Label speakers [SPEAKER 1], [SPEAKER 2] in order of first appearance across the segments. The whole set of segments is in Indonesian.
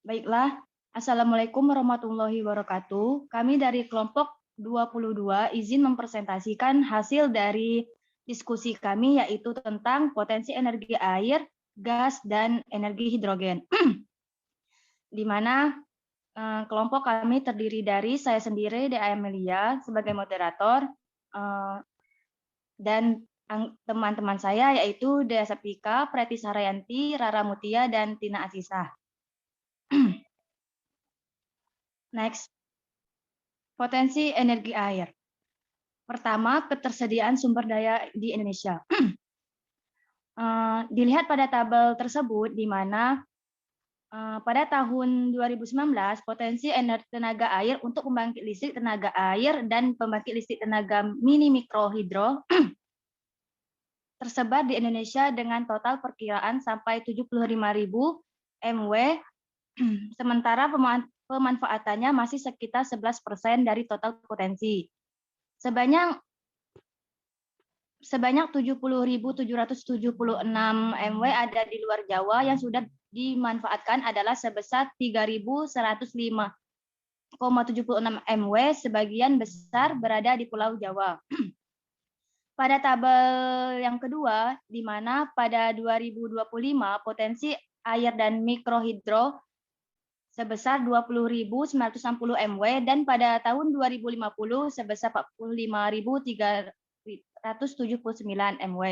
[SPEAKER 1] Baiklah, Assalamualaikum warahmatullahi wabarakatuh. Kami dari kelompok 22 izin mempresentasikan hasil dari diskusi kami yaitu tentang potensi energi air, gas, dan energi hidrogen. Di mana kelompok kami terdiri dari saya sendiri, Dea Amelia, sebagai moderator, dan teman-teman saya yaitu Dea Septika, Preti Sarayanti, Rara Mutia, dan Tina Asisah. Next, potensi energi air. Pertama, ketersediaan sumber daya di Indonesia. Dilihat pada tabel tersebut, di mana pada tahun 2019 potensi energi tenaga air untuk pembangkit listrik tenaga air dan pembangkit listrik tenaga mini mikro hidro tersebar di Indonesia dengan total perkiraan sampai 75.000 MW, sementara pemanfaatannya masih sekitar 11% dari total potensi. Sebanyak 70.776 MW ada di luar Jawa yang sudah dimanfaatkan adalah sebesar 3.105,76 MW, sebagian besar berada di Pulau Jawa. Pada tabel yang kedua, di mana pada 2025 potensi air dan mikrohidro sebesar 20.960 MW dan pada tahun 2050 sebesar 45.379 MW.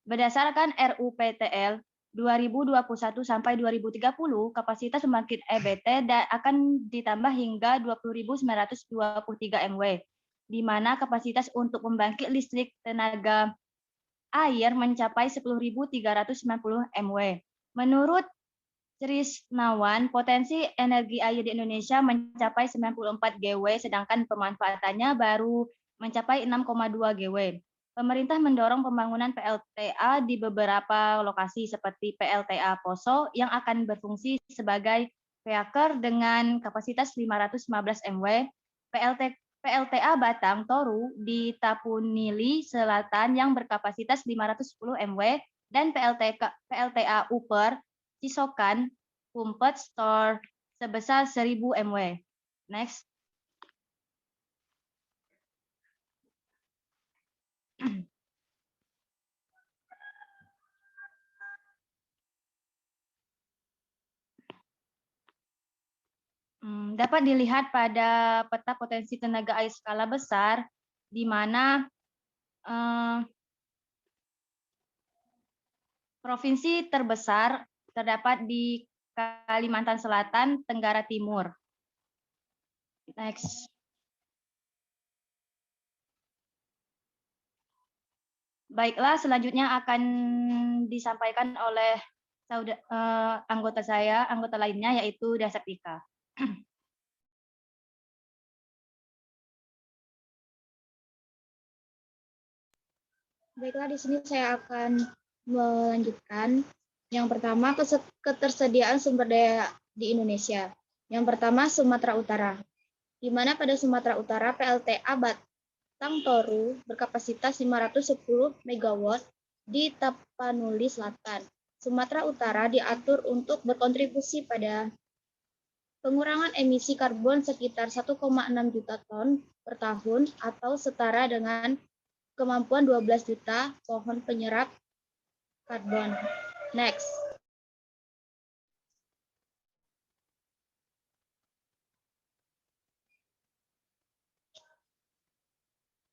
[SPEAKER 1] Berdasarkan RUPTL 2021 sampai 2030, kapasitas pembangkit EBT akan ditambah hingga 20.923 MW, di mana kapasitas untuk pembangkit listrik tenaga air mencapai 10.390 MW. Menurut Trisnawan, potensi energi air di Indonesia mencapai 94 GW, sedangkan pemanfaatannya baru mencapai 6,2 GW. Pemerintah mendorong pembangunan PLTA di beberapa lokasi seperti PLTA Poso yang akan berfungsi sebagai peaker dengan kapasitas 515 MW, PLTA Batang Toru di Tapunili Selatan yang berkapasitas 510 MW, dan PLTA Upper Cisokan Pumped Store sebesar 1.000 MW. Next. Dapat dilihat pada peta potensi tenaga air skala besar, di mana provinsi terbesar terdapat di Kalimantan Selatan, Tenggara Timur. Next. Baiklah, selanjutnya akan disampaikan oleh anggota lainnya, yaitu Dea Septika.
[SPEAKER 2] Baiklah, di sini saya akan melanjutkan. Yang pertama, ketersediaan sumber daya di Indonesia. Yang pertama, Sumatera Utara, di mana pada Sumatera Utara PLTA Batang Toru berkapasitas 510 MW di Tapanuli Selatan. Sumatera Utara diatur untuk berkontribusi pada pengurangan emisi karbon sekitar 1,6 juta ton per tahun atau setara dengan kemampuan 12 juta pohon penyerap karbon. Next.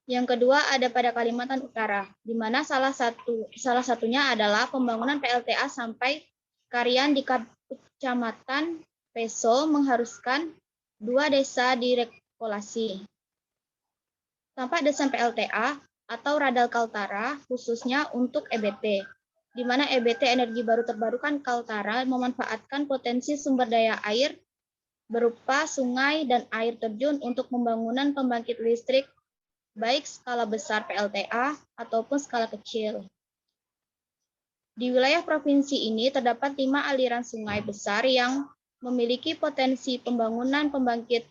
[SPEAKER 2] Yang kedua ada pada Kalimantan Utara, di mana salah satunya adalah pembangunan PLTA sampai Karian di Kecamatan Peso mengharuskan 2 desa direkolasi. Tampak desa PLTA atau Radal Kaltara khususnya untuk EBT, di mana EBT energi baru terbarukan Kaltara memanfaatkan potensi sumber daya air berupa sungai dan air terjun untuk pembangunan pembangkit listrik baik skala besar PLTA ataupun skala kecil. Di wilayah provinsi ini terdapat 5 aliran sungai besar yang memiliki potensi pembangunan pembangkit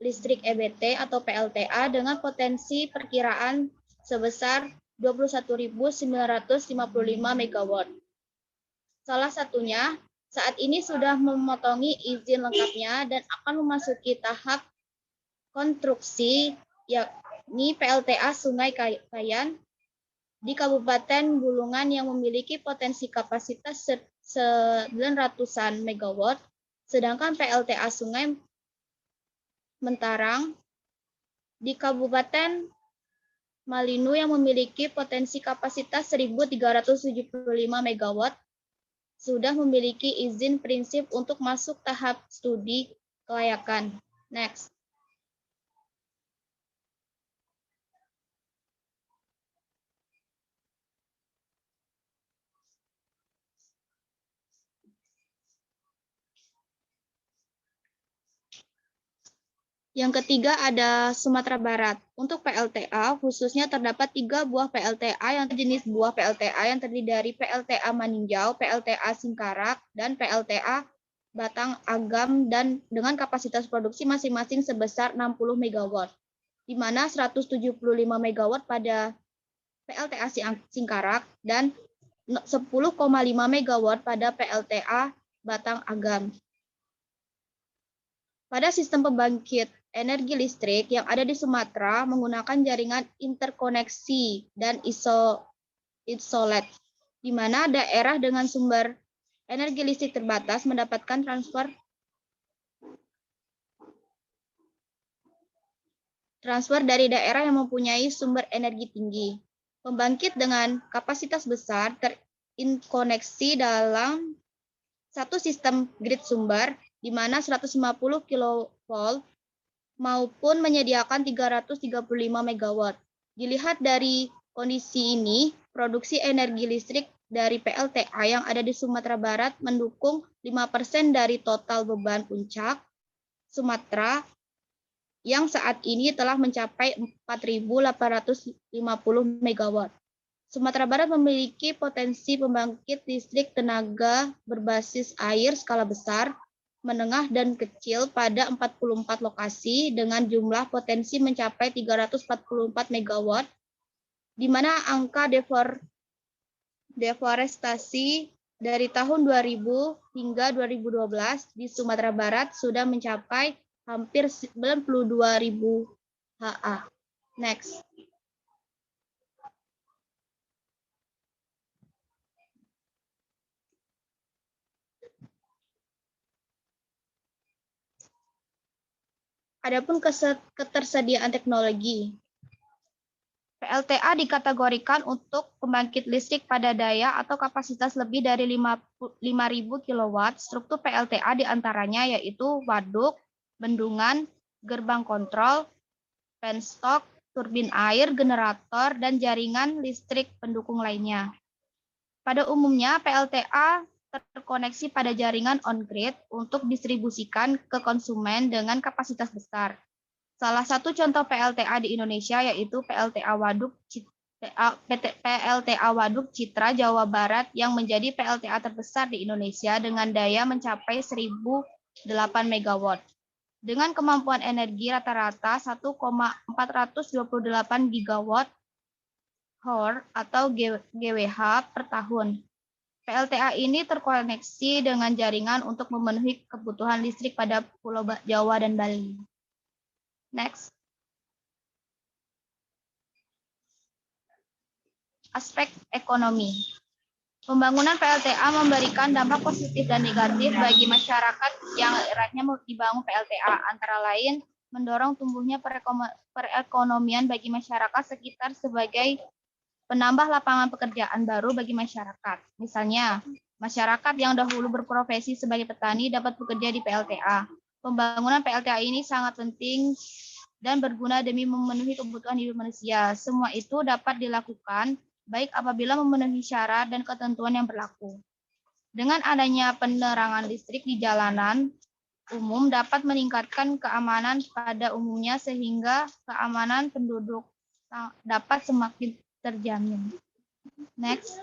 [SPEAKER 2] listrik EBT atau PLTA dengan potensi perkiraan sebesar 21.955 MW. Salah satunya saat ini sudah memotongi izin lengkapnya dan akan memasuki tahap konstruksi, yakni PLTA Sungai Kayan di Kabupaten Bulungan yang memiliki potensi kapasitas 900-an megawatt, sedangkan PLTA Sungai Mentarang di Kabupaten Malinu yang memiliki potensi kapasitas 1.375 megawatt sudah memiliki izin prinsip untuk masuk tahap studi kelayakan. Next. Yang ketiga ada Sumatera Barat. Untuk PLTA, khususnya terdapat 3 buah PLTA yang jenis buah PLTA yang terdiri dari PLTA Maninjau, PLTA Singkarak, dan PLTA Batang Agam dan dengan kapasitas produksi masing-masing sebesar 60 MW, di mana 175 MW pada PLTA Singkarak dan 10,5 MW pada PLTA Batang Agam. Pada sistem pembangkit energi listrik yang ada di Sumatera menggunakan jaringan interkoneksi dan isolat, di mana daerah dengan sumber energi listrik terbatas mendapatkan transfer dari daerah yang mempunyai sumber energi tinggi. Pembangkit dengan kapasitas besar terinkoneksi dalam satu sistem grid sumber, di mana 150 kV maupun menyediakan 335 MW. Dilihat dari kondisi ini, produksi energi listrik dari PLTA yang ada di Sumatera Barat mendukung 5% dari total beban puncak Sumatera yang saat ini telah mencapai 4.850 MW. Sumatera Barat memiliki potensi pembangkit listrik tenaga berbasis air skala besar, menengah, dan kecil pada 44 lokasi dengan jumlah potensi mencapai 344 MW, di mana angka deforestasi dari tahun 2000 hingga 2012 di Sumatera Barat sudah mencapai hampir 92.000 ha. Next. Adapun ketersediaan teknologi. PLTA dikategorikan untuk pembangkit listrik pada daya atau kapasitas lebih dari 5.000 kW. Struktur PLTA diantaranya yaitu waduk, bendungan, gerbang kontrol, penstock, turbin air, generator, dan jaringan listrik pendukung lainnya. Pada umumnya, PLTA terkoneksi pada jaringan on-grid untuk distribusikan ke konsumen dengan kapasitas besar. Salah satu contoh PLTA di Indonesia yaitu PLTA Waduk Citra Jawa Barat yang menjadi PLTA terbesar di Indonesia dengan daya mencapai 1.008 MW. Dengan kemampuan energi rata-rata 1,428 GWh atau GWh per tahun. PLTA ini terkoneksi dengan jaringan untuk memenuhi kebutuhan listrik pada Pulau Jawa dan Bali. Next. Aspek ekonomi. Pembangunan PLTA memberikan dampak positif dan negatif bagi masyarakat yang eratnya dibangun PLTA, antara lain mendorong tumbuhnya perekonomian bagi masyarakat sekitar sebagai penambah lapangan pekerjaan baru bagi masyarakat. Misalnya, masyarakat yang dahulu berprofesi sebagai petani dapat bekerja di PLTA. Pembangunan PLTA ini sangat penting dan berguna demi memenuhi kebutuhan hidup manusia. Semua itu dapat dilakukan baik apabila memenuhi syarat dan ketentuan yang berlaku. Dengan adanya penerangan listrik di jalanan umum dapat meningkatkan keamanan pada umumnya sehingga keamanan penduduk dapat semakin terjamin. Next.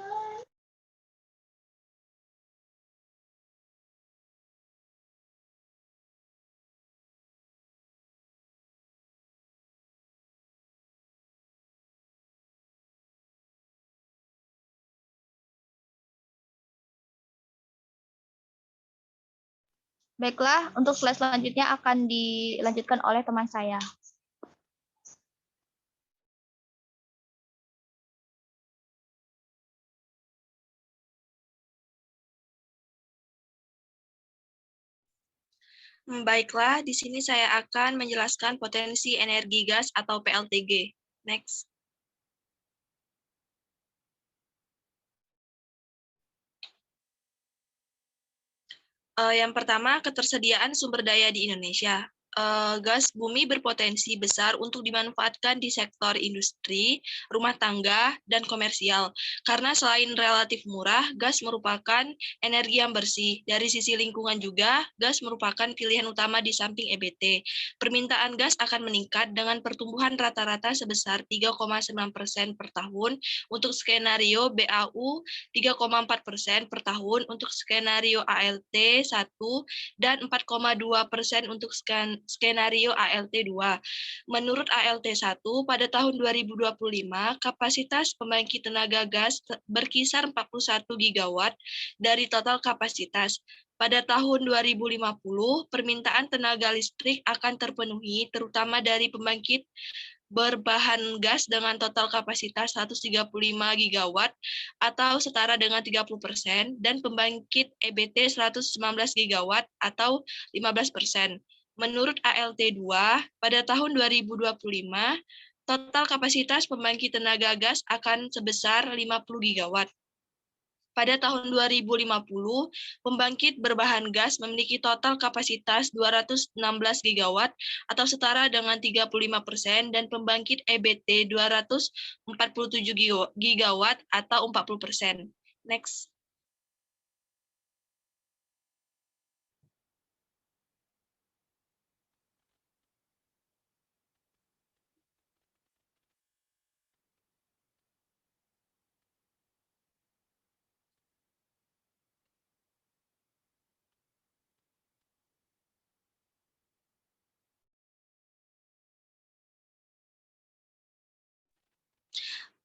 [SPEAKER 2] Baiklah, untuk slide selanjutnya akan dilanjutkan oleh teman saya.
[SPEAKER 3] Baiklah, di sini saya akan menjelaskan potensi energi gas atau PLTG. Next. Yang pertama, ketersediaan sumber daya di Indonesia. Gas bumi berpotensi besar untuk dimanfaatkan di sektor industri, rumah tangga, dan komersial. Karena selain relatif murah, gas merupakan energi yang bersih. Dari sisi lingkungan juga, gas merupakan pilihan utama di samping EBT. Permintaan gas akan meningkat dengan pertumbuhan rata-rata sebesar 3,9% per tahun untuk skenario BAU, 3,4% per tahun untuk skenario ALT 1, dan 4,2% untuk skenario ALT 2. Menurut ALT 1, pada tahun 2025, kapasitas pembangkit tenaga gas berkisar 41 gigawatt dari total kapasitas. Pada tahun 2050, permintaan tenaga listrik akan terpenuhi, terutama dari pembangkit berbahan gas dengan total kapasitas 135 gigawatt atau setara dengan 30%, dan pembangkit EBT 119 gigawatt atau 15%. Menurut ALT 2, pada tahun 2025, total kapasitas pembangkit tenaga gas akan sebesar 50 gigawatt. Pada tahun 2050, pembangkit berbahan gas memiliki total kapasitas 216 gigawatt atau setara dengan 35%, dan pembangkit EBT 247 gigawatt atau 40%. Next.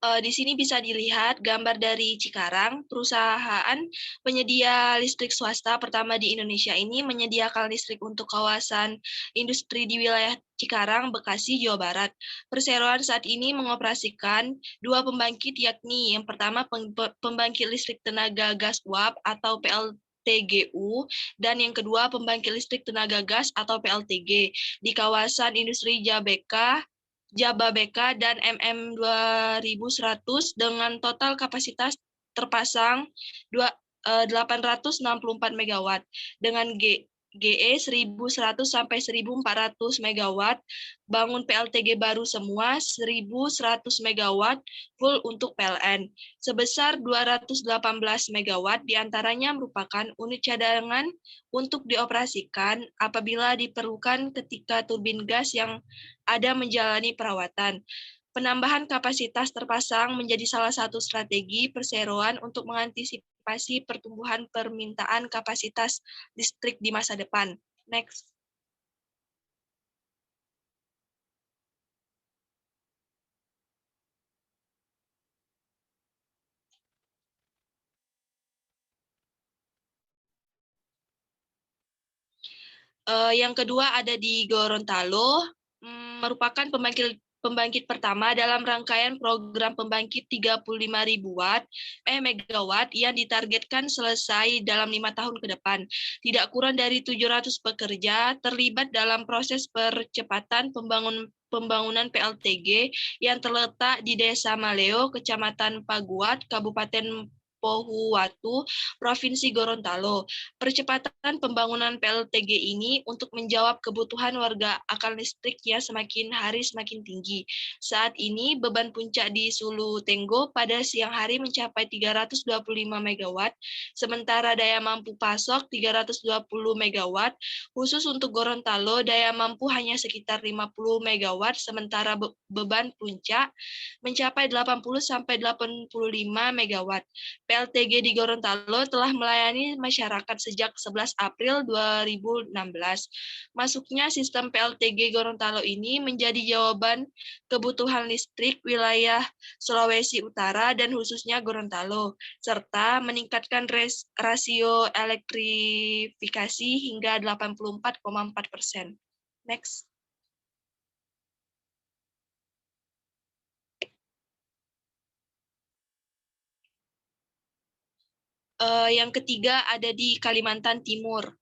[SPEAKER 3] Di sini bisa dilihat gambar dari Cikarang, perusahaan penyedia listrik swasta pertama di Indonesia ini menyediakan listrik untuk kawasan industri di wilayah Cikarang, Bekasi, Jawa Barat. Perseroan saat ini mengoperasikan 2 pembangkit, yakni yang pertama pembangkit listrik tenaga gas uap atau PLTGU, dan yang kedua pembangkit listrik tenaga gas atau PLTG di kawasan industri Jababeka dan MM 2100 dengan total kapasitas terpasang 864 MW dengan GE 1100 sampai 1400 MW, bangun PLTG baru semua 1100 MW full untuk PLN. Sebesar 218 MW diantaranya merupakan unit cadangan untuk dioperasikan apabila diperlukan ketika turbin gas yang ada menjalani perawatan. Penambahan kapasitas terpasang menjadi salah satu strategi perseroan untuk mengantisipasi pertumbuhan permintaan kapasitas listrik di masa depan. Next. Yang kedua ada di Gorontalo, merupakan pembangkit pertama dalam rangkaian program pembangkit 35.000 megawatt yang ditargetkan selesai dalam 5 tahun ke depan. Tidak kurang dari 700 pekerja terlibat dalam proses percepatan pembangunan PLTG yang terletak di Desa Maleo, Kecamatan Paguat, Kabupaten Pohuwatu, Provinsi Gorontalo. Percepatan pembangunan PLTG ini untuk menjawab kebutuhan warga akan listrik yang semakin hari semakin tinggi. Saat ini beban puncak di Sulu Tenggo pada siang hari mencapai 325 MW, sementara daya mampu pasok 320 MW. Khusus untuk Gorontalo, daya mampu hanya sekitar 50 MW, sementara beban puncak mencapai 80 sampai 85 MW. PLTG di Gorontalo telah melayani masyarakat sejak 11 April 2016. Masuknya sistem PLTG Gorontalo ini menjadi jawaban kebutuhan listrik wilayah Sulawesi Utara dan khususnya Gorontalo, serta meningkatkan rasio elektrifikasi hingga 84,4%. Next. Yang ketiga ada di Kalimantan Timur.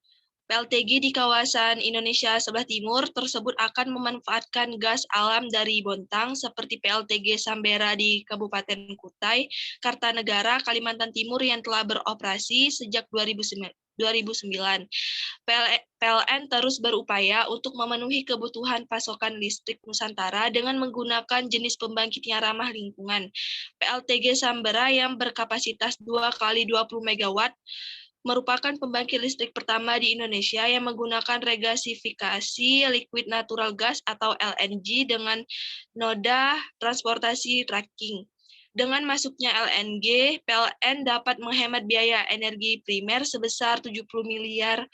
[SPEAKER 3] PLTG di kawasan Indonesia sebelah timur tersebut akan memanfaatkan gas alam dari Bontang seperti PLTG Sambera di Kabupaten Kutai, Kartanegara, Kalimantan Timur yang telah beroperasi sejak 2009. PLN terus berupaya untuk memenuhi kebutuhan pasokan listrik Nusantara dengan menggunakan jenis pembangkit yang ramah lingkungan. PLTG Sambera yang berkapasitas 2 kali 20 MW merupakan pembangkit listrik pertama di Indonesia yang menggunakan regasifikasi liquid natural gas atau LNG dengan noda transportasi tracking. Dengan masuknya LNG, PLN dapat menghemat biaya energi primer sebesar 70 miliar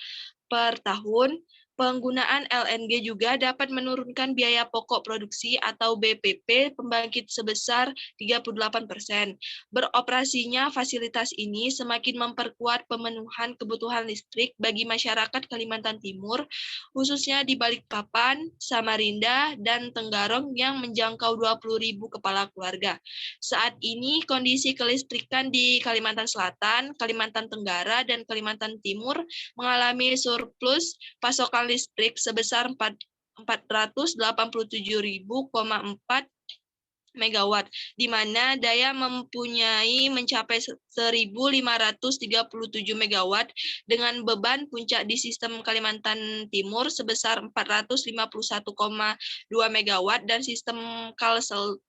[SPEAKER 3] per tahun. Penggunaan LNG juga dapat menurunkan biaya pokok produksi atau BPP pembangkit sebesar 38%. Beroperasinya fasilitas ini semakin memperkuat pemenuhan kebutuhan listrik bagi masyarakat Kalimantan Timur, khususnya di Balikpapan, Samarinda, dan Tenggarong yang menjangkau 20.000 kepala keluarga. Saat ini kondisi kelistrikan di Kalimantan Selatan, Kalimantan Tenggara, dan Kalimantan Timur mengalami surplus pasokan listrik sebesar 487.000,4 megawatt, di mana daya mempunyai mencapai 1.537 megawatt dengan beban puncak di sistem Kalimantan Timur sebesar 451,2 megawatt dan sistem Kalsel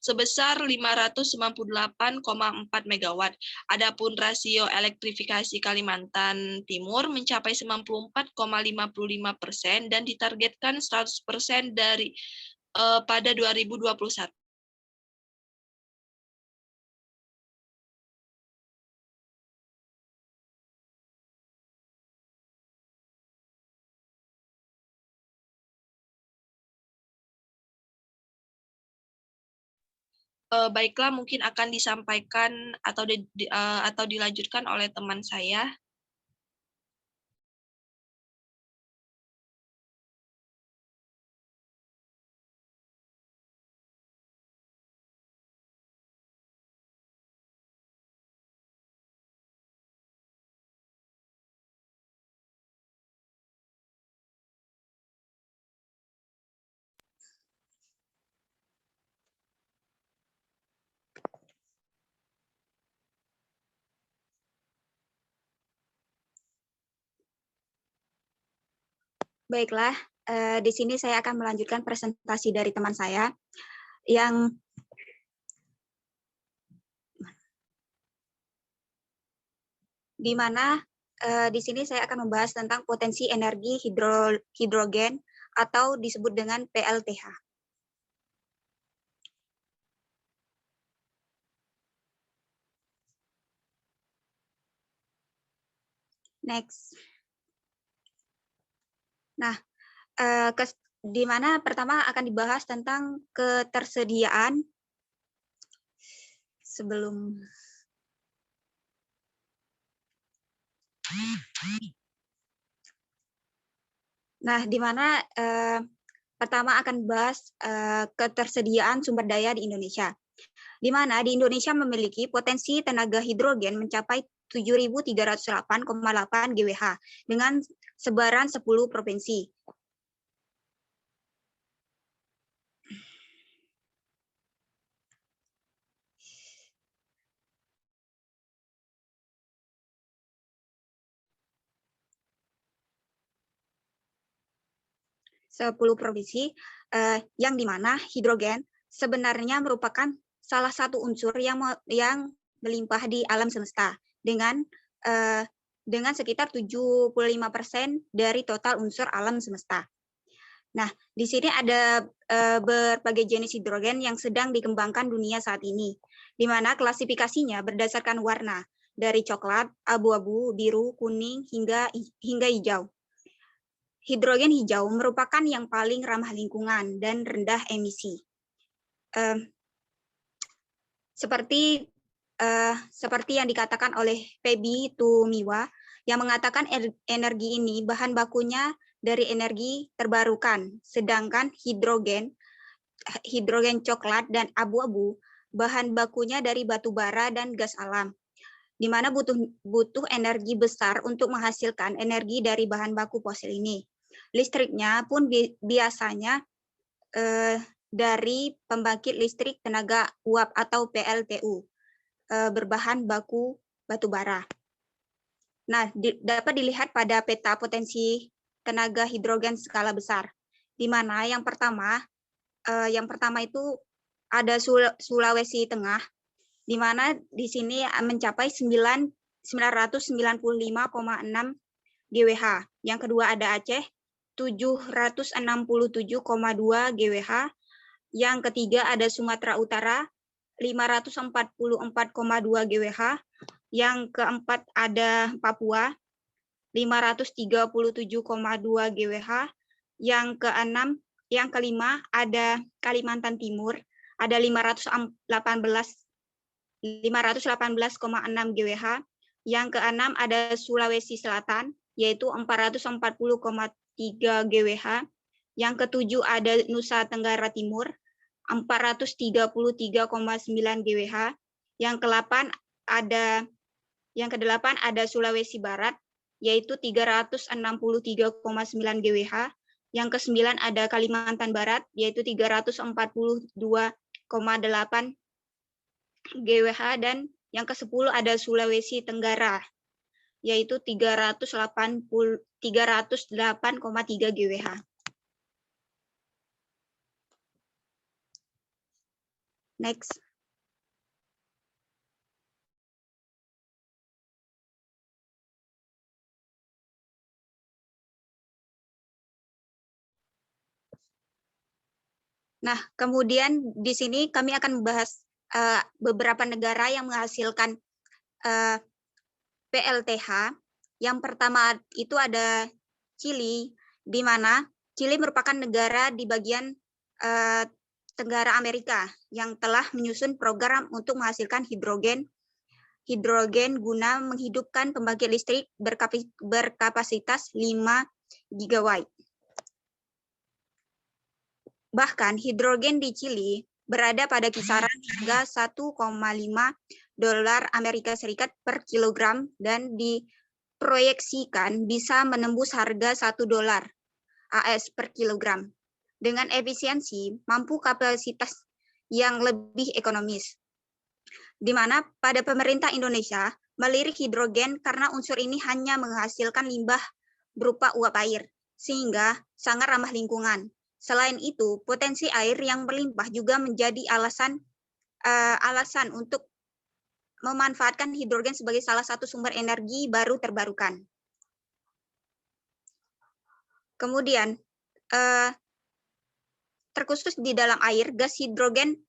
[SPEAKER 3] sebesar 598,4 megawatt. Adapun rasio elektrifikasi Kalimantan Timur mencapai 94,55% dan ditargetkan 100% dari pada 2021. Baiklah, mungkin akan disampaikan atau dilanjutkan oleh teman saya.
[SPEAKER 4] Baiklah, di sini saya akan melanjutkan presentasi dari teman saya yang di mana di sini saya akan membahas tentang potensi energi hidrogen atau disebut dengan PLTH. Next. Nah, di mana pertama akan dibahas tentang ketersediaan sebelum di mana pertama akan bahas ketersediaan sumber daya di Indonesia. Di mana di Indonesia memiliki potensi tenaga hidrogen mencapai 7.308,8 GWh dengan sebaran 10 provinsi. Yang dimana hidrogen sebenarnya merupakan salah satu unsur yang melimpah di alam semesta dengan sekitar 75% dari total unsur alam semesta. Nah, di sini ada berbagai jenis hidrogen yang sedang dikembangkan dunia saat ini. di mana klasifikasinya berdasarkan warna, dari coklat, abu-abu, biru, kuning, hingga hijau. Hidrogen hijau merupakan yang paling ramah lingkungan dan rendah emisi. Seperti yang dikatakan oleh Febi Tumiwa, yang mengatakan energi ini bahan bakunya dari energi terbarukan, sedangkan hidrogen coklat dan abu-abu bahan bakunya dari batu bara dan gas alam, di mana butuh energi besar untuk menghasilkan energi dari bahan baku fosil ini. Listriknya pun biasanya dari pembangkit listrik tenaga uap atau PLTU berbahan baku batu bara. Nah, dapat dilihat pada peta potensi tenaga hidrogen skala besar, di mana yang pertama itu ada Sulawesi Tengah, di mana di sini mencapai 995,6 GWH. Yang kedua ada Aceh, 767,2 GWH. Yang ketiga ada Sumatera Utara, 544,2 GWH. Yang keempat ada Papua, 537,2 GWH. Yang kelima ada Kalimantan Timur, ada 518,6 GWH. Yang keenam ada Sulawesi Selatan, yaitu 440,3 GWH. Yang ketujuh ada Nusa Tenggara Timur, 433,9 GWH. Yang kedelapan ada Sulawesi Barat, yaitu 363,9 GWH. Yang kesembilan ada Kalimantan Barat, yaitu 342,8 GWH. Dan yang ke-10 ada Sulawesi Tenggara, yaitu 308,3 GWH. Next. Nah, kemudian di sini kami akan membahas beberapa negara yang menghasilkan PLTH. Yang pertama itu ada Chili, di mana Chili merupakan negara di bagian Tenggara Amerika yang telah menyusun program untuk menghasilkan hidrogen guna menghidupkan pembangkit listrik berkapasitas 5 gigawatt. Bahkan hidrogen di Chili berada pada kisaran harga $1,5 Amerika Serikat per kilogram dan diproyeksikan bisa menembus harga $1 AS per kilogram. Dengan efisiensi mampu kapasitas yang lebih ekonomis. Di mana pada pemerintah Indonesia melirik hidrogen karena unsur ini hanya menghasilkan limbah berupa uap air, sehingga sangat ramah lingkungan. Selain itu, potensi air yang berlimpah juga menjadi alasan untuk memanfaatkan hidrogen sebagai salah satu sumber energi baru terbarukan. Kemudian, terkhusus di dalam air, gas hidrogen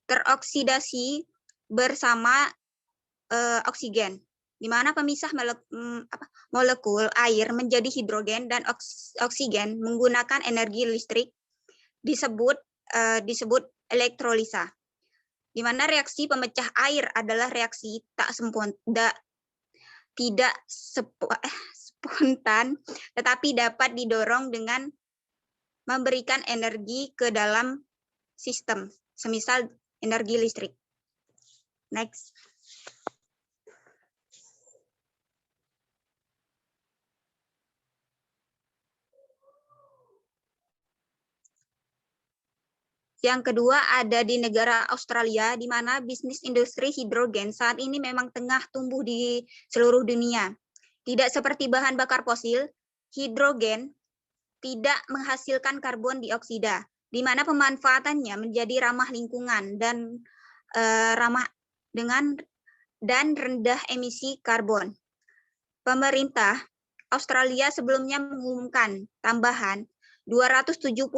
[SPEAKER 4] teroksidasi bersama oksigen, di mana pemisah molekul air menjadi hidrogen dan oksigen menggunakan energi listrik disebut elektrolisa, di mana reaksi pemecah air adalah reaksi tidak spontan, tetapi dapat didorong dengan memberikan energi ke dalam sistem, semisal energi listrik. Next. Yang kedua ada di negara Australia, di mana bisnis industri hidrogen saat ini memang tengah tumbuh di seluruh dunia. Tidak seperti bahan bakar fosil, hidrogen tidak menghasilkan karbon dioksida, di mana pemanfaatannya menjadi ramah lingkungan dan rendah emisi karbon. Pemerintah Australia sebelumnya mengumumkan tambahan 275,5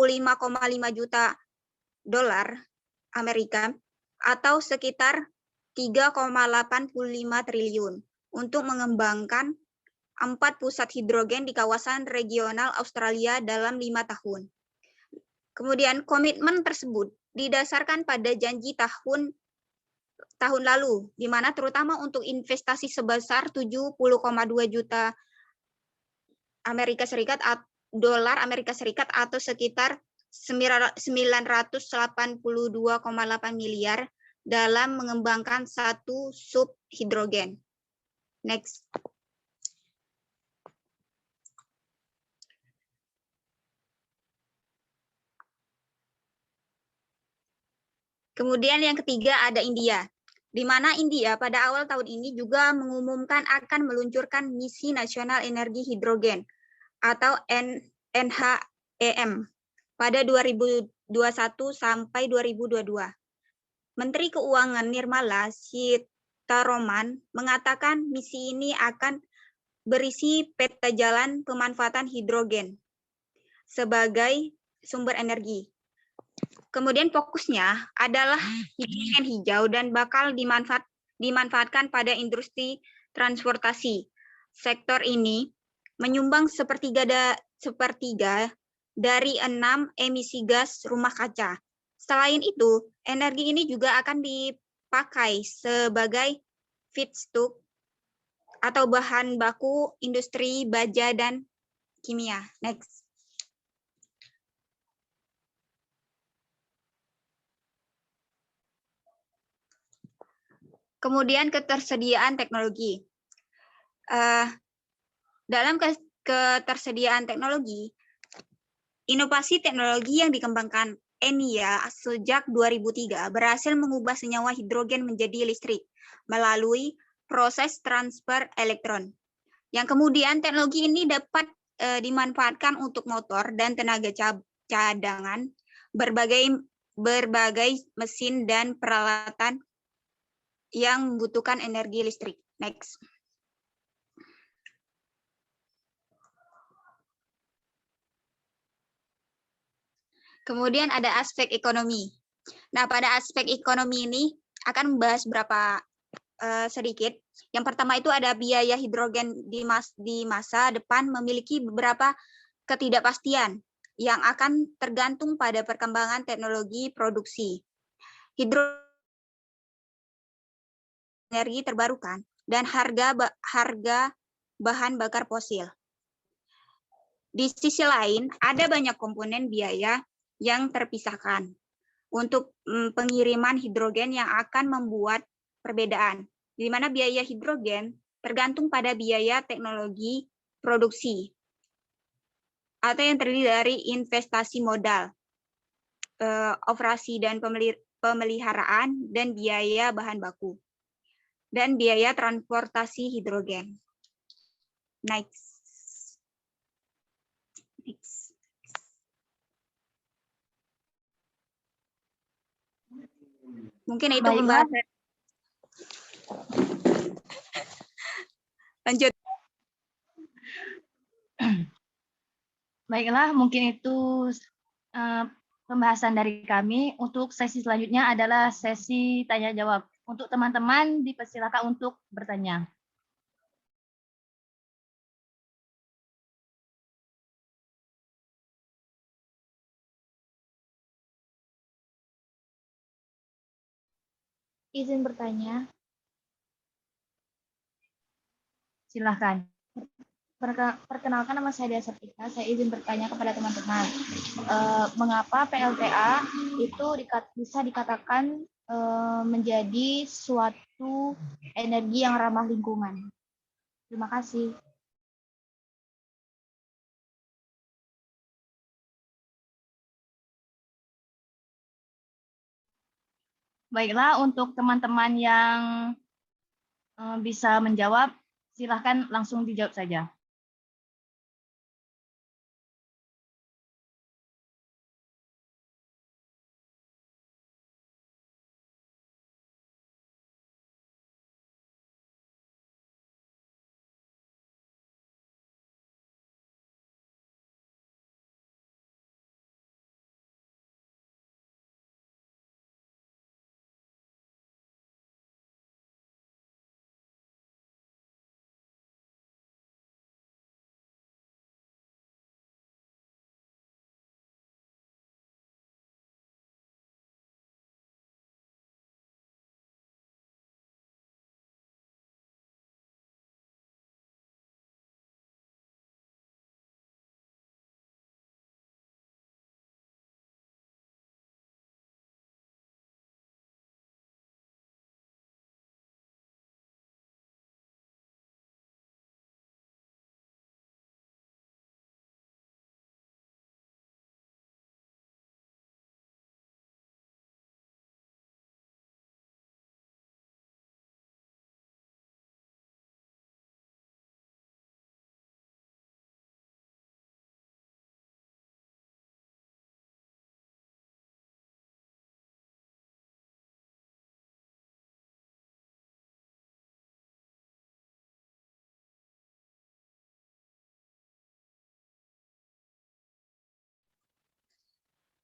[SPEAKER 4] juta dolar Amerika atau sekitar 3,85 triliun untuk mengembangkan 4 pusat hidrogen di kawasan regional Australia dalam 5 tahun. Kemudian komitmen tersebut didasarkan pada janji tahun lalu, di mana terutama untuk investasi sebesar 70,2 juta dolar Amerika Serikat atau sekitar 982,8 miliar dalam mengembangkan satu sub hidrogen. Next. Kemudian yang ketiga ada India, di mana India pada awal tahun ini juga mengumumkan akan meluncurkan misi nasional energi hidrogen atau NHEM pada 2021 sampai 2022. Menteri Keuangan Nirmala Sitharaman mengatakan misi ini akan berisi peta jalan pemanfaatan hidrogen sebagai sumber energi. Kemudian fokusnya adalah hidrogen hijau dan bakal dimanfaatkan pada industri transportasi. Sektor ini menyumbang sepertiga dari 6 emisi gas rumah kaca. Selain itu, energi ini juga akan dipakai sebagai feedstock atau bahan baku industri baja dan kimia. Next. Kemudian ketersediaan teknologi. Dalam ketersediaan teknologi, inovasi teknologi yang dikembangkan ENIA sejak 2003 berhasil mengubah senyawa hidrogen menjadi listrik melalui proses transfer elektron. Yang kemudian teknologi ini dapat dimanfaatkan untuk motor dan tenaga cadangan, berbagai mesin dan peralatan yang membutuhkan energi listrik. Next. Kemudian ada aspek ekonomi. Nah, pada aspek ekonomi ini akan membahas beberapa sedikit. Yang pertama itu ada biaya hidrogen di masa depan memiliki beberapa ketidakpastian yang akan tergantung pada perkembangan teknologi produksi energi terbarukan dan harga bahan bakar fosil. Di sisi lain, ada banyak komponen biaya yang terpisahkan untuk pengiriman hidrogen yang akan membuat perbedaan, di mana biaya hidrogen tergantung pada biaya teknologi produksi atau yang terdiri dari investasi modal, operasi dan pemeliharaan, dan biaya bahan baku, dan biaya transportasi hidrogen. Next. Mungkin itu pembahasan. Lanjut.
[SPEAKER 1] Baiklah, mungkin itu pembahasan dari kami. Untuk sesi selanjutnya adalah sesi tanya jawab. Untuk teman-teman dipersilakan untuk bertanya.
[SPEAKER 2] Izin bertanya.
[SPEAKER 1] Silahkan.
[SPEAKER 2] Perkenalkan, nama saya Dia Septika. Saya izin bertanya kepada teman-teman. Mengapa PLTA itu bisa dikatakan menjadi suatu energi yang ramah lingkungan? Terima kasih.
[SPEAKER 1] Baiklah, untuk teman-teman yang bisa menjawab, silahkan langsung dijawab saja.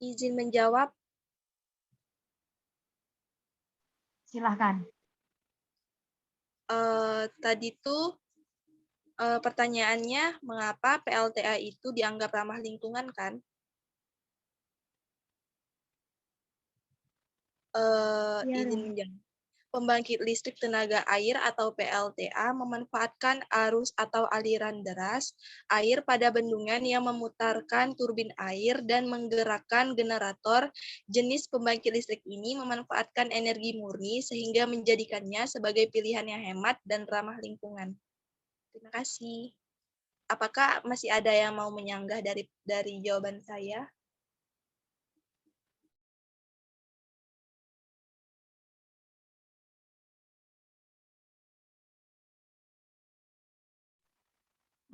[SPEAKER 3] Izin menjawab.
[SPEAKER 1] Silahkan.
[SPEAKER 3] Tadi tuh pertanyaannya, mengapa PLTA itu dianggap ramah lingkungan kan? Izin menjawab. Pembangkit listrik tenaga air atau PLTA memanfaatkan arus atau aliran deras air pada bendungan yang memutarkan turbin air dan menggerakkan generator. Jenis pembangkit listrik ini memanfaatkan energi murni sehingga menjadikannya sebagai pilihan yang hemat dan ramah lingkungan. Terima kasih. Apakah masih ada yang mau menyanggah dari jawaban saya?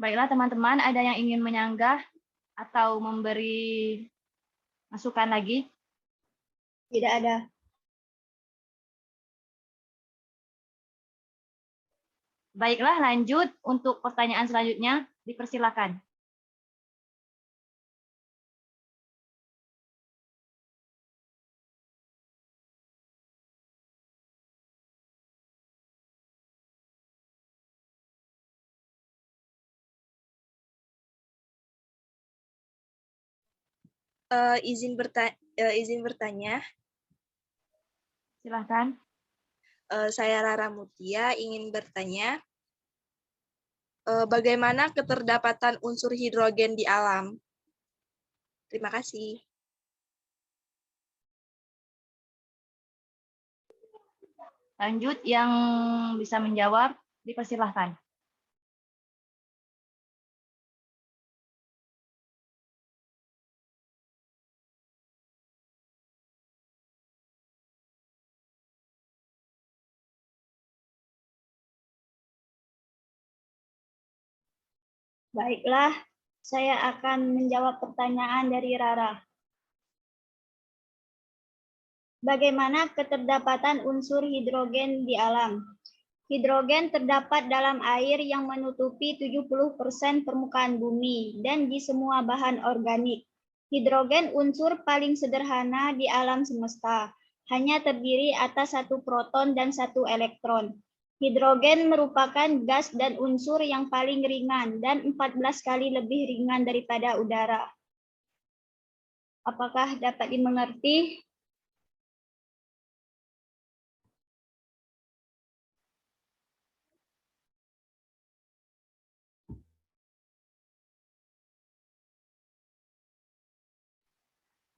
[SPEAKER 1] Baiklah teman-teman, ada yang ingin menyanggah atau memberi masukan lagi?
[SPEAKER 2] Tidak ada.
[SPEAKER 1] Baiklah, lanjut untuk pertanyaan selanjutnya, dipersilakan.
[SPEAKER 3] Izin bertanya.
[SPEAKER 1] Silahkan.
[SPEAKER 3] Saya Rara Mutia ingin bertanya, bagaimana keterdapatan unsur hidrogen di alam? Terima kasih.
[SPEAKER 1] Lanjut, yang bisa menjawab, dipersilahkan.
[SPEAKER 2] Baiklah, saya akan menjawab pertanyaan dari Rara. Bagaimana keterdapatan unsur hidrogen di alam? Hidrogen terdapat dalam air yang menutupi 70% permukaan bumi dan di semua bahan organik. Hidrogen unsur paling sederhana di alam semesta, hanya terdiri atas satu proton dan satu elektron. Hidrogen merupakan gas dan unsur yang paling ringan dan 14 kali lebih ringan daripada udara. Apakah dapat dimengerti?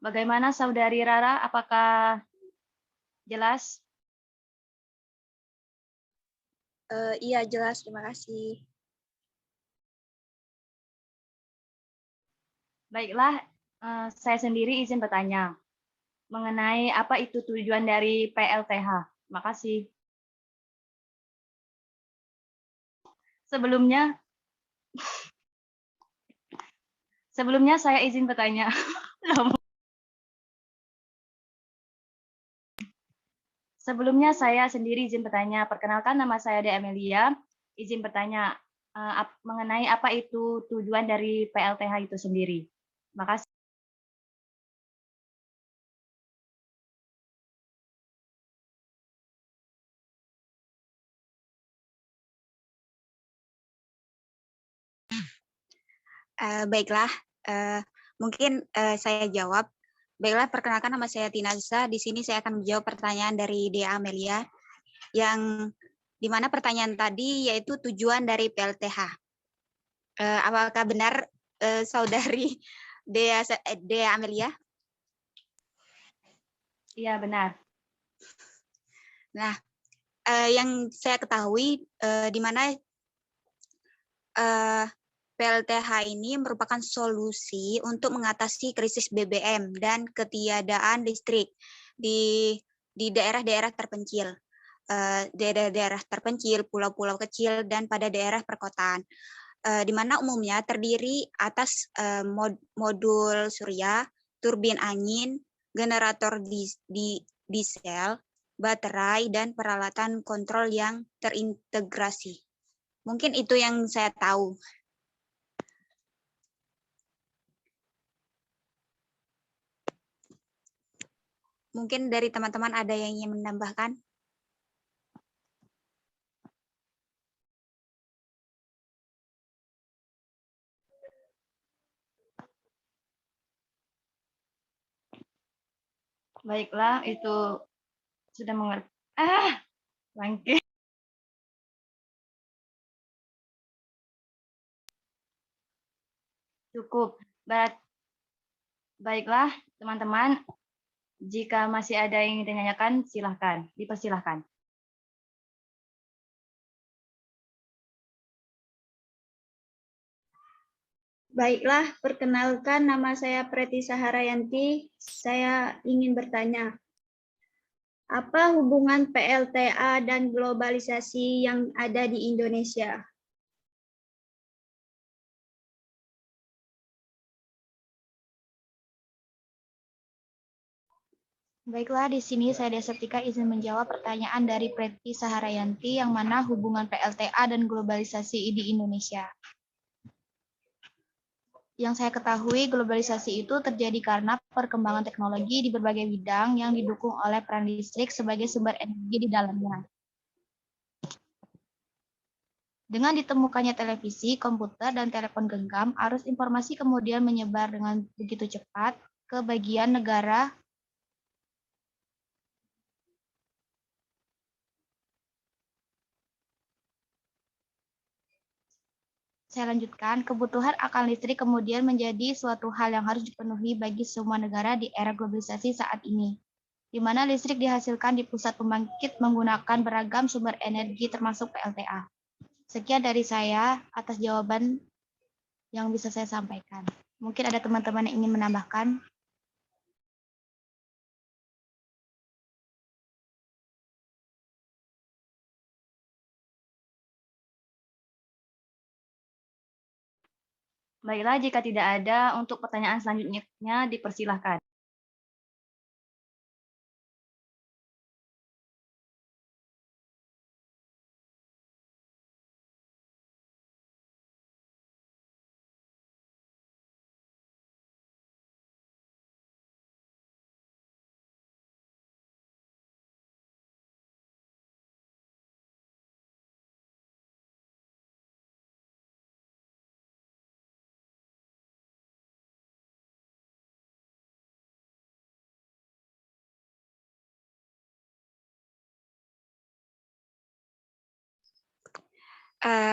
[SPEAKER 1] Bagaimana Saudari Rara, apakah jelas?
[SPEAKER 3] Iya, jelas. Terima kasih.
[SPEAKER 1] Baiklah, saya sendiri izin bertanya mengenai apa itu tujuan dari PLTH. Terima kasih. Sebelumnya saya izin bertanya. Sebelumnya saya sendiri izin bertanya. Perkenalkan, nama saya Dea Amelia. Izin bertanya mengenai apa itu tujuan dari PLTH itu sendiri. Terima kasih.
[SPEAKER 4] Baiklah, mungkin saya jawab. Baiklah, perkenalkan nama saya Tinazza. Di sini saya akan menjawab pertanyaan dari Dea Amelia, yang dimana pertanyaan tadi yaitu tujuan dari PLTH. Apakah benar Saudari Dea Amelia?
[SPEAKER 1] Iya, benar.
[SPEAKER 4] Nah, yang saya ketahui di mana PLTH ini merupakan solusi untuk mengatasi krisis BBM dan ketiadaan listrik di daerah-daerah terpencil, pulau-pulau kecil, dan pada daerah perkotaan, di mana umumnya terdiri atas modul surya, turbin angin, generator diesel, baterai, dan peralatan kontrol yang terintegrasi. Mungkin itu yang saya tahu. Mungkin dari teman-teman ada yang ingin menambahkan?
[SPEAKER 1] Baiklah, itu sudah mengerti. Bangke. Cukup. Baiklah, teman-teman. Jika masih ada yang ingin ditanyakan, silahkan, dipersilahkan.
[SPEAKER 5] Baiklah, perkenalkan nama saya Preti Saharayanti. Saya ingin bertanya, apa hubungan PLTA dan globalisasi yang ada di Indonesia?
[SPEAKER 2] Baiklah, di sini saya Deseptika izin menjawab pertanyaan dari Preti Saharayanti yang mana hubungan PLTA dan globalisasi di Indonesia. Yang saya ketahui, globalisasi itu terjadi karena perkembangan teknologi di berbagai bidang yang didukung oleh peran listrik sebagai sumber energi di dalamnya. Dengan ditemukannya televisi, komputer, dan telepon genggam, arus informasi kemudian menyebar dengan begitu cepat ke bagian negara. Saya lanjutkan, kebutuhan akan listrik kemudian menjadi suatu hal yang harus dipenuhi bagi semua negara di era globalisasi saat ini, di mana listrik dihasilkan di pusat pembangkit menggunakan beragam sumber energi termasuk PLTA. Sekian dari saya atas jawaban yang bisa saya sampaikan. Mungkin ada teman-teman yang ingin menambahkan.
[SPEAKER 1] Baiklah, jika tidak ada, untuk pertanyaan selanjutnya dipersilahkan.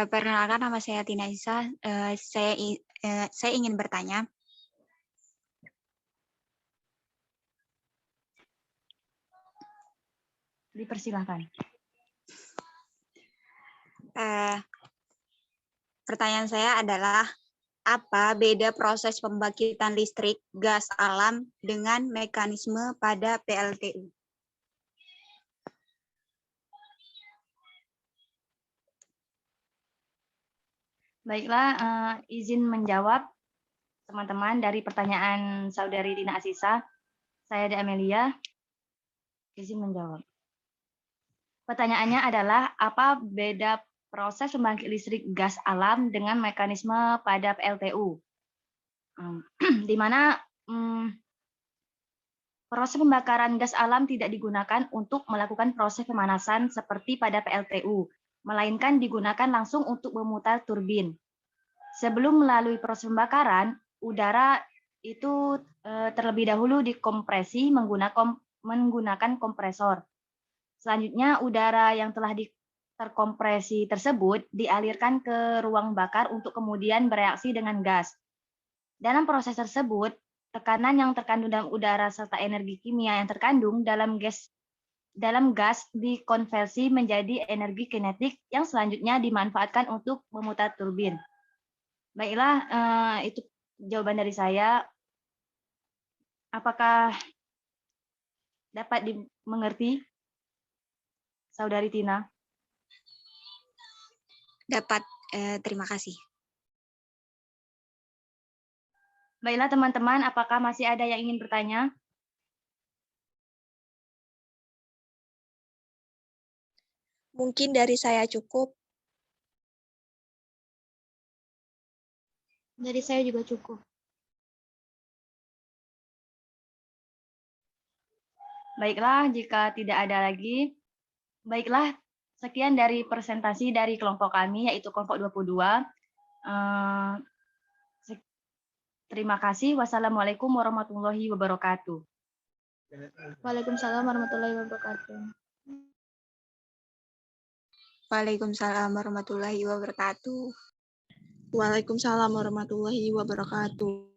[SPEAKER 4] Perkenalkan, nama saya Tina Isa. Saya ingin bertanya,
[SPEAKER 1] Dipersilahkan.
[SPEAKER 4] Pertanyaan saya adalah, apa beda proses pembangkitan listrik gas alam dengan mekanisme pada PLTU?
[SPEAKER 1] Baiklah, izin menjawab teman-teman dari pertanyaan Saudari Dina Asisa. Saya De Amelia, izin menjawab. Pertanyaannya adalah, apa beda proses pembangkit listrik gas alam dengan mekanisme pada PLTU? Di mana proses pembakaran gas alam tidak digunakan untuk melakukan proses pemanasan seperti pada PLTU, melainkan digunakan langsung untuk memutar turbin. Sebelum melalui proses pembakaran, udara itu terlebih dahulu dikompresi menggunakan kompresor. Selanjutnya, udara yang telah terkompresi tersebut dialirkan ke ruang bakar untuk kemudian bereaksi dengan gas. Dalam proses tersebut, tekanan yang terkandung dalam udara serta energi kimia yang terkandung dalam gas dikonversi menjadi energi kinetik yang selanjutnya dimanfaatkan untuk memutar turbin. Baiklah, itu jawaban dari saya. Apakah dapat dimengerti, Saudari Tina?
[SPEAKER 4] Dapat, terima kasih.
[SPEAKER 1] Baiklah teman-teman, apakah masih ada yang ingin bertanya?
[SPEAKER 6] Mungkin dari saya cukup.
[SPEAKER 2] Dari saya juga cukup.
[SPEAKER 1] Baiklah, jika tidak ada lagi, baiklah, sekian dari presentasi dari kelompok kami, yaitu kelompok 22. Terima kasih. Wassalamualaikum warahmatullahi wabarakatuh.
[SPEAKER 2] Waalaikumsalam warahmatullahi wabarakatuh.
[SPEAKER 4] Waalaikumsalam warahmatullahi wabarakatuh.
[SPEAKER 6] Waalaikumsalam warahmatullahi wabarakatuh.